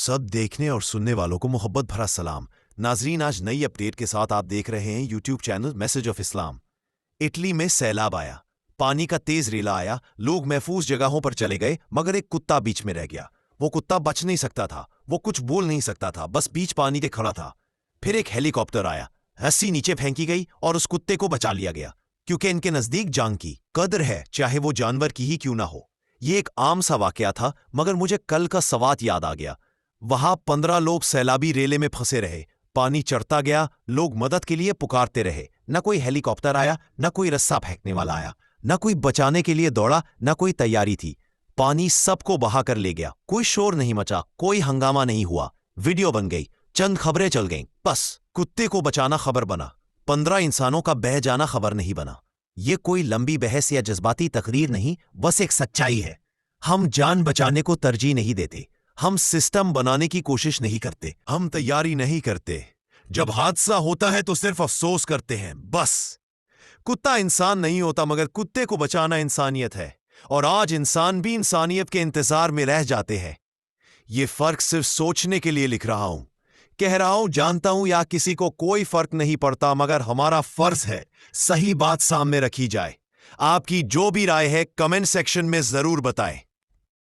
सब देखने और सुनने वालों को मोहब्बत भरा सलाम। नाजरीन, आज नई अपडेट के साथ आप देख रहे हैं YouTube channel message of Islam. Italy में सैलाब आया, पानी का तेज रेला आया, लोग महफूज जगहों पर चले गए, मगर एक कुत्ता बीच में रह गया। वो कुत्ता बच नहीं सकता था, वो कुछ बोल नहीं सकता था, बस बीच पानी के खड़ा था। फिर एक हेलीकॉप्टर आया, रस्सी नीचे फेंकी गई और उस कुत्ते को बचा लिया गया, क्योंकि इनके नजदीक जान की कदर है, चाहे वो जानवर की ही क्यों ना हो। ये एक आम सा वाकया था, मगर मुझे कल का सवात याद आ गया। वहां 15 लोग सैलाबी रेले में फंसे रहे, पानी चढ़ता गया, लोग मदद के लिए पुकारते रहे। न कोई हेलीकॉप्टर आया, न कोई रस्सा फेंकने वाला आया, न कोई बचाने के लिए दौड़ा, न कोई तैयारी थी। पानी सबको बहा कर ले गया, कोई शोर नहीं मचा, कोई हंगामा नहीं हुआ। वीडियो बन गई, चंद खबरें चल गईं, बस कुत्ते को बचाना खबर बना, 15 इंसानों का बह जाना खबर नहीं बना। ये कोई लंबी बहस या जज्बाती तकरीर नहीं, बस एक सच्चाई है। हम जान बचाने को तरजीह नहीं देते, हम सिस्टम बनाने की कोशिश नहीं करते, हम तैयारी नहीं करते। जब हादसा होता है तो सिर्फ अफसोस करते हैं, बस। कुत्ता इंसान नहीं होता, मगर कुत्ते को बचाना इंसानियत है, और आज इंसान भी इंसानियत के इंतजार में रह जाते हैं। ये फर्क सिर्फ सोचने के लिए लिख रहा हूं, कह रहा हूं, जानता हूं या किसी को कोई फर्क नहीं पड़ता, मगर हमारा फर्ज है सही बात सामने रखी जाए। आपकी जो भी राय है कमेंट सेक्शन में जरूर बताएं।